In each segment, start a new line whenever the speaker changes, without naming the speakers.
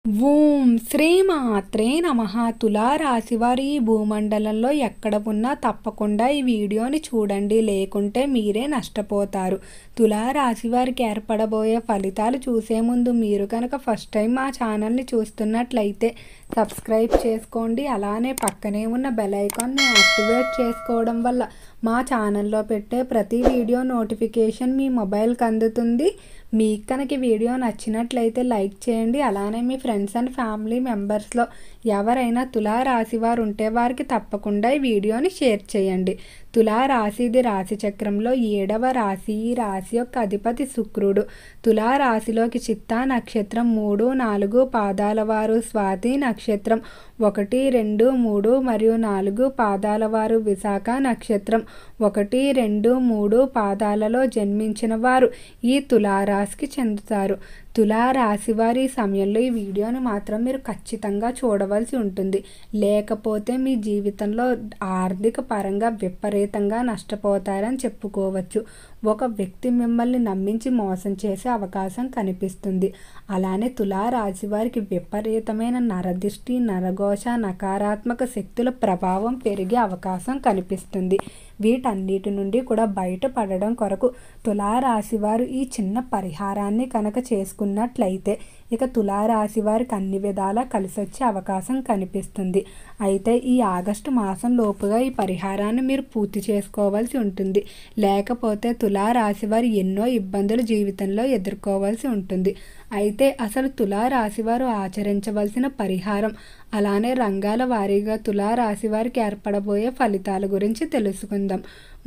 ఓం శ్రీమాత్రే నమః. తులారాశి వారి ఈ భూమండలంలో ఎక్కడ ఉన్నా తప్పకుండా ఈ వీడియోని చూడండి, లేకుంటే మీరే నష్టపోతారు. తులారాశి వారికి ఏర్పడబోయే ఫలితాలు చూసే ముందు మీరు కనుక ఫస్ట్ టైం మా ఛానల్ని చూస్తున్నట్లయితే సబ్స్క్రైబ్ చేసుకోండి. అలానే పక్కనే ఉన్న బెల్ ఐకాన్ని యాక్టివేట్ చేసుకోవడం వల్ల మా ఛానల్లో పెట్టే ప్రతి వీడియో నోటిఫికేషన్ మీ మొబైల్కి అందుతుంది. మీకు కనుక వీడియో నచ్చినట్లయితే లైక్ చేయండి. అలానే మీ ఫ్రెండ్స్ అండ్ ఫ్యామిలీ మెంబర్స్లో ఎవరైనా తులారాశి వారు ఉంటే వారికి తప్పకుండా ఈ వీడియోని షేర్ చేయండి. తులారాశి ఇది రాశి చక్రంలో 7వ రాశి. ఈ రాశి యొక్క అధిపతి శుక్రుడు. తులారాశిలోకి చిత్తా నక్షత్రం 3, 4 పాదాల వారు, స్వాతి నక్షత్రం 1, 2, 3 మరియు 4 పాదాల వారు, విశాఖ నక్షత్రం 1, 2, 3 పాదాలలో జన్మించిన వారు ఈ తులారాశికి చెందుతారు. తులారాశి వారి సమయంలో ఈ వీడియోని మాత్రం మీరు ఖచ్చితంగా చూడవలసి ఉంటుంది, లేకపోతే మీ జీవితంలో ఆర్థిక పరంగా విపరీతంగా నష్టపోతారని చెప్పుకోవచ్చు. ఒక వ్యక్తి మిమ్మల్ని నమ్మించి మోసం చేసే అవకాశం కనిపిస్తుంది. అలానే తులారాశి వారికి విపరీతమైన నరదిష్టి, నరఘోష, నకారాత్మక శక్తుల ప్రభావం పెరిగే అవకాశం కనిపిస్తుంది. వీటన్నిటి నుండి కూడా బయటపడడం కొరకు తులారాశి వారు ఈ చిన్న పరిహారాన్ని కనుక చేసుకున్నట్లయితే ఇక తులారాశి వారికి అన్ని విధాలా కలిసి వచ్చే అవకాశం కనిపిస్తుంది. అయితే ఈ ఆగస్టు మాసం లోపుగా ఈ పరిహారాన్ని మీరు పూర్తి చేసుకోవాల్సి ఉంటుంది, లేకపోతే తులారాశి వారు ఎన్నో ఇబ్బందులు జీవితంలో ఎదుర్కోవాల్సి ఉంటుంది. అయితే అసలు తులారాశి వారు ఆచరించవలసిన పరిహారం, అలానే రంగాల వారీగా తులారాశి వారికి ఏర్పడబోయే ఫలితాల గురించి తెలుసుకుందాం.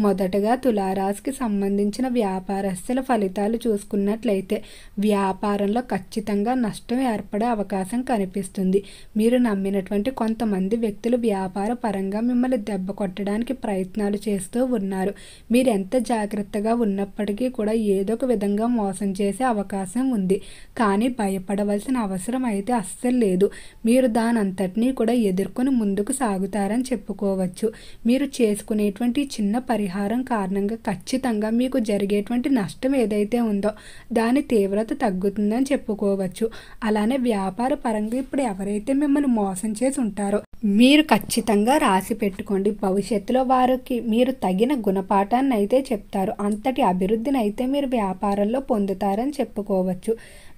మొదటగా తులారాశికి సంబంధించిన వ్యాపారస్తుల ఫలితాలు చూసుకున్నట్లయితే వ్యాపారంలో ఖచ్చితంగా నష్టం ఏర్పడే అవకాశం కనిపిస్తుంది. మీరు నమ్మినటువంటి కొంతమంది వ్యక్తులు వ్యాపార పరంగా మిమ్మల్ని దెబ్బ కొట్టడానికి ప్రయత్నాలు చేస్తూ ఉన్నారు. మీరు ఎంత జాగ్రత్తగా ఉన్నప్పటికీ కూడా ఏదో ఒక విధంగా మోసం చేసే అవకాశం ఉంది. కానీ భయపడవలసిన అవసరం అయితే అస్సలు లేదు. మీరు దానంతటినీ కూడా ఎదుర్కొని ముందుకు సాగుతారని చెప్పుకోవచ్చు. మీరు చేసుకునేటువంటి చిన్న పరిహారం కారణంగా ఖచ్చితంగా మీకు జరిగేటువంటి నష్టం ఏదైతే ఉందో దాని తీవ్రత తగ్గుతుందని చెప్పుకోవచ్చు. అలానే వ్యాపార పరంగా ఇప్పుడు ఎవరైతే మిమ్మల్ని మోసం చేసి ఉంటారో మీరు ఖచ్చితంగా రాసి పెట్టుకోండి. భవిష్యత్తులో వారికి మీరు తగిన గుణపాఠాన్ని అయితే చెప్తారు. అంతటి అభివృద్ధిని అయితే మీరు వ్యాపారంలో పొందుతారని చెప్పుకోవచ్చు.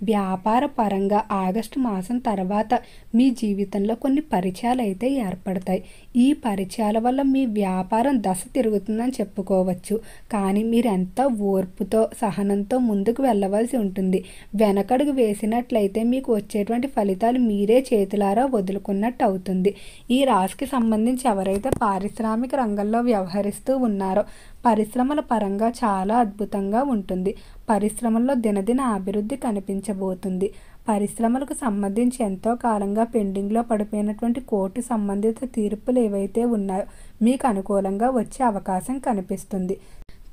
వ్యాపార పరంగా ఆగస్టు మాసం తర్వాత మీ జీవితంలో కొన్ని పరిచయాలు అయితే ఏర్పడతాయి. ఈ పరిచయాల వల్ల మీ వ్యాపారం దశ తిరుగుతుందని చెప్పుకోవచ్చు. కానీ మీరు ఎంత ఓర్పుతో సహనంతో ముందుకు వెళ్ళవలసి ఉంటుంది. వెనకడుగు వేసినట్లయితే మీకు వచ్చేటువంటి ఫలితాలు మీరే చేతులారా వదులుకున్నట్టు అవుతుంది. ఈ రాశికి సంబంధించి ఎవరైతే పారిశ్రామిక రంగంలో వ్యవహరిస్తూ ఉన్నారో పరిశ్రమల పరంగా చాలా అద్భుతంగా ఉంటుంది. పరిశ్రమల్లో దినదిన అభివృద్ధి కనిపించబోతుంది. పరిశ్రమలకు సంబంధించి ఎంతో కాలంగా పెండింగ్లో పడిపోయినటువంటి కోర్టు సంబంధిత తీర్పులు ఏవైతే ఉన్నాయో మీకు అనుకూలంగా వచ్చే అవకాశం కనిపిస్తుంది.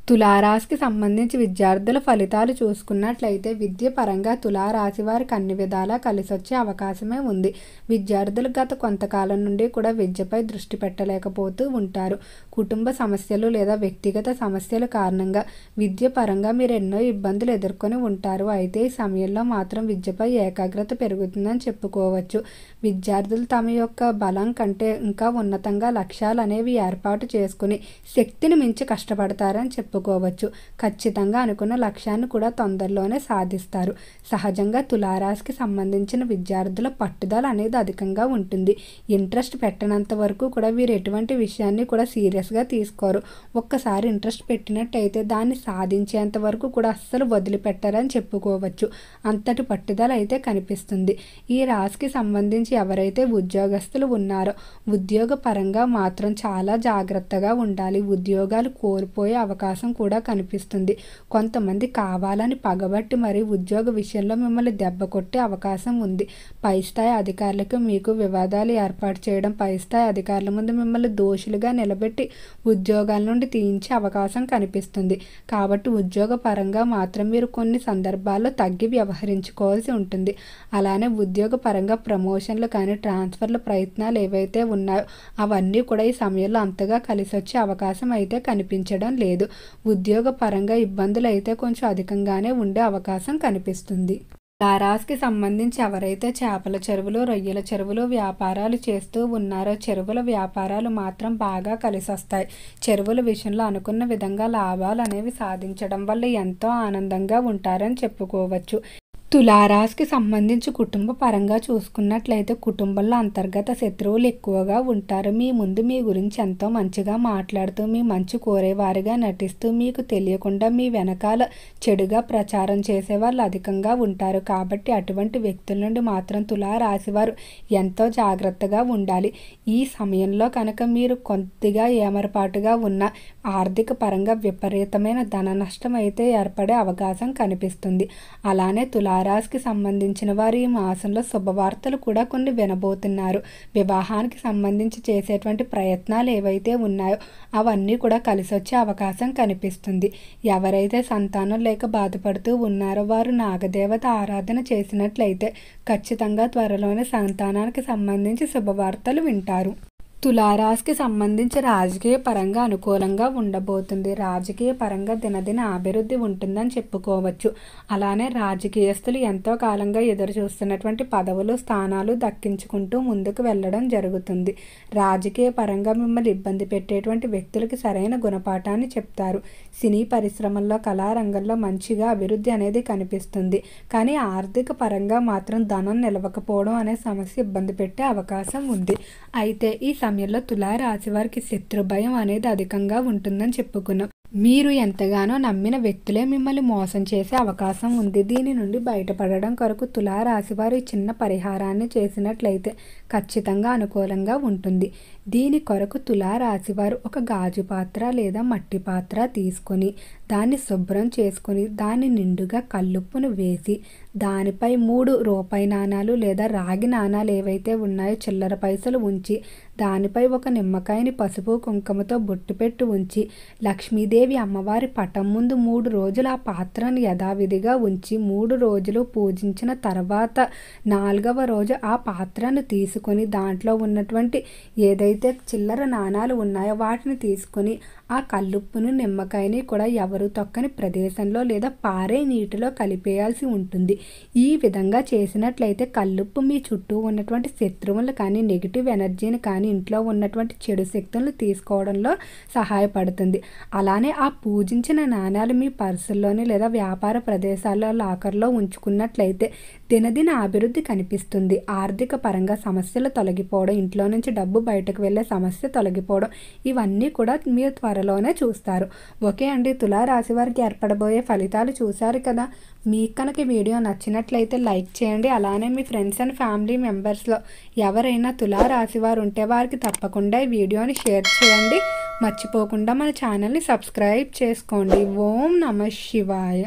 తులారాశికి సంబంధించి విద్యార్థుల ఫలితాలు చూసుకున్నట్లయితే విద్య పరంగా తులారాశి వారికి అన్ని విధాలా కలిసి వచ్చే అవకాశమే ఉంది. విద్యార్థులు గత కొంతకాలం నుండి కూడా విద్యపై దృష్టి పెట్టలేకపోతూ ఉంటారు. కుటుంబ సమస్యలు లేదా వ్యక్తిగత సమస్యల కారణంగా విద్య పరంగా మీరు ఎన్నో ఇబ్బందులు ఎదుర్కొని ఉంటారు. అయితే ఈ సమయంలో మాత్రం విద్యపై ఏకాగ్రత పెరుగుతుందని చెప్పుకోవచ్చు. విద్యార్థులు తమ యొక్క బలం కంటే ఇంకా ఉన్నతంగా లక్ష్యాలు అనేవి ఏర్పాటు చేసుకుని శక్తిని మించి కష్టపడతారని చెప్పుకోవచ్చు. ఖచ్చితంగా అనుకున్న లక్ష్యాన్ని కూడా తొందరలోనే సాధిస్తారు. సహజంగా తులారాశికి సంబంధించిన విద్యార్థుల పట్టుదల అనేది అధికంగా ఉంటుంది. ఇంట్రెస్ట్ పెట్టనంత వరకు కూడా వీరు ఎటువంటి విషయాన్ని కూడా సీరియస్గా తీసుకోరు. ఒక్కసారి ఇంట్రెస్ట్ పెట్టినట్టయితే దాన్ని సాధించేంత వరకు కూడా అస్సలు వదిలిపెట్టారని చెప్పుకోవచ్చు. అంతటి పట్టుదల అయితే కనిపిస్తుంది. ఈ రాశికి సంబంధించి ఎవరైతే ఉద్యోగస్తులు ఉన్నారో ఉద్యోగ పరంగా మాత్రం చాలా జాగ్రత్తగా ఉండాలి. ఉద్యోగాలు కోల్పోయే అవకాశం కూడా కనిపిస్తుంది. కొంతమంది కావాలని పగబట్టి మరి ఉద్యోగ విషయంలో మిమ్మల్ని దెబ్బ కొట్టే అవకాశం ఉంది. పై స్థాయి అధికారులకు మీకు వివాదాలు ఏర్పాటు చేయడం, పై స్థాయి అధికారుల ముందు మిమ్మల్ని దోషులుగా నిలబెట్టి ఉద్యోగాల నుండి తీయించే అవకాశం కనిపిస్తుంది. కాబట్టి ఉద్యోగ పరంగా మాత్రం మీరు కొన్ని సందర్భాల్లో తగ్గి వ్యవహరించుకోవాల్సి ఉంటుంది. అలానే ఉద్యోగ పరంగా ప్రమోషన్లు కానీ ట్రాన్స్ఫర్ల ప్రయత్నాలు ఏవైతే ఉన్నాయో అవన్నీ కూడా ఈ సమయంలో అంతగా కలిసి వచ్చే అవకాశం అయితే కనిపించడం లేదు. ఉద్యోగ పరంగా ఇబ్బందులు అయితే కొంచెం అధికంగానే ఉండే అవకాశం కనిపిస్తుంది. తులారాశికి సంబంధించి ఎవరైతే చేపల చెరువులు, రొయ్యల చెరువులు వ్యాపారాలు చేస్తూ ఉన్నారో చెరువుల వ్యాపారాలు మాత్రం బాగా కలిసొస్తాయి. చెరువుల విషయంలో అనుకున్న విధంగా లాభాలు అనేవి సాధించడం వల్ల ఎంతో ఆనందంగా ఉంటారని చెప్పుకోవచ్చు. తులారాశికి సంబంధించి కుటుంబ పరంగా చూసుకున్నట్లయితే కుటుంబంలో అంతర్గత శత్రువులు ఎక్కువగా ఉంటారు. మీ ముందు మీ గురించి ఎంతో మంచిగా మాట్లాడుతూ మీ మంచి కోరేవారిగా నటిస్తూ మీకు తెలియకుండా మీ వెనకాల చెడుగా ప్రచారం చేసే వాళ్ళు అధికంగా ఉంటారు. కాబట్టి అటువంటి వ్యక్తుల నుండి మాత్రం తులారాశి వారు ఎంతో జాగ్రత్తగా ఉండాలి. ఈ సమయంలో కనుక మీరు కొద్దిగా ఏమరపాటుగా ఉన్న ఆర్థిక పరంగా విపరీతమైన ధన నష్టం అయితే ఏర్పడే అవకాశం కనిపిస్తుంది. అలానే తులారాశికి సంబంధించిన వారు ఈ మాసంలో శుభవార్తలు కూడా కొన్ని వినబోతున్నారు. వివాహానికి సంబంధించి చేసేటువంటి ప్రయత్నాలు ఏవైతే ఉన్నాయో అవన్నీ కూడా కలిసి వచ్చే అవకాశం కనిపిస్తుంది. ఎవరైతే సంతానం లేక బాధపడుతూ ఉన్నారో వారు నాగదేవత ఆరాధన చేసినట్లయితే ఖచ్చితంగా త్వరలోనే సంతానానికి సంబంధించి శుభవార్తలు వింటారు. తులారాశికి సంబంధించి రాజకీయ పరంగా అనుకూలంగా ఉండబోతుంది. రాజకీయ పరంగా దినదిన అభివృద్ధి ఉంటుందని చెప్పుకోవచ్చు. అలానే రాజకీయస్తులు ఎంతో కాలంగా ఎదురు చూస్తున్నటువంటి పదవులు, స్థానాలు దక్కించుకుంటూ ముందుకు వెళ్ళడం జరుగుతుంది. రాజకీయ పరంగా మిమ్మల్ని ఇబ్బంది పెట్టేటువంటి వ్యక్తులకి సరైన గుణపాఠాన్ని చెప్తారు. సినీ పరిశ్రమల్లో, కళారంగంలో మంచిగా అభివృద్ధి అనేది కనిపిస్తుంది. కానీ ఆర్థిక పరంగా మాత్రం ధనం నిలవకపోవడం అనే సమస్య ఇబ్బంది పెట్టే అవకాశం ఉంది. అయితే ఈ సమయంలో తులారాశి వారికి శత్రు భయం అనేది అధికంగా ఉంటుందని చెప్పుకున్నాం. మీరు ఎంతగానో నమ్మిన వ్యక్తులే మిమ్మల్ని మోసం చేసే అవకాశం ఉంది. దీని నుండి బయటపడడం కొరకు తులారాశి వారు చిన్న పరిహారాన్ని చేసినట్లయితే ఖచ్చితంగా అనుకూలంగా ఉంటుంది. దీని కొరకు తులారాశి వారు ఒక గాజు పాత్ర లేదా మట్టి పాత్ర తీసుకొని దాన్ని శుభ్రం చేసుకొని దాన్ని నిండుగా కల్లుప్పును వేసి దానిపై 3 రూపాయి నాణాలు లేదా రాగి నాణాలు ఏవైతే ఉన్నాయో చిల్లర పైసలు ఉంచి దానిపై ఒక నిమ్మకాయని పసుపు కుంకుమతో బొట్టు పెట్టి ఉంచి లక్ష్మీదేవి అమ్మవారి పటం ముందు 3 రోజులు ఆ పాత్రను యథావిధిగా ఉంచి 3 రోజులు పూజించిన తర్వాత 4వ రోజు ఆ పాత్రను తీసుకొని దాంట్లో ఉన్నటువంటి ఏదైతే చిల్లర నాణాలు ఉన్నాయో వాటిని తీసుకొని ఆ కల్లుప్పును నిమ్మకాయని కూడా ఎవరు తొక్కని ప్రదేశంలో లేదా పారే నీటిలో కలిపేయాల్సి ఉంటుంది. ఈ విధంగా చేసినట్లయితే కల్లుప్పు మీ చుట్టూ ఉన్నటువంటి శత్రువులు కానీ నెగిటివ్ ఎనర్జీని కానీ ఇంట్లో ఉన్నటువంటి చెడు శక్తులను తీసుకోవడంలో సహాయపడుతుంది. అలానే ఆ పూజించిన నాణాలు మీ పర్సుల్లోని లేదా వ్యాపార ప్రదేశాల్లో లాకర్లో ఉంచుకున్నట్లయితే దినదిన అభివృద్ధి కనిపిస్తుంది. ఆర్థిక పరంగా సమస్యలు తొలగిపోవడం, ఇంట్లో నుంచి డబ్బు బయటకు వెళ్ళే సమస్య తొలగిపోవడం ఇవన్నీ కూడా మీరు త్వరలోనే చూస్తారు. ఓకే అండి, తులారాశి వారికి ఏర్పడబోయే ఫలితాలు చూశారు కదా. మీకు కనుక వీడియో నచ్చినట్లయితే లైక్ చేయండి. అలానే మీ ఫ్రెండ్స్ అండ్ ఫ్యామిలీ మెంబర్స్లో ఎవరైనా తులారాశి వారు ఉంటే వారికి తప్పకుండా ఈ వీడియోని షేర్ చేయండి. మర్చిపోకుండా మన ఛానల్ని సబ్స్క్రైబ్ చేసుకోండి. ఓం నమః శివాయ.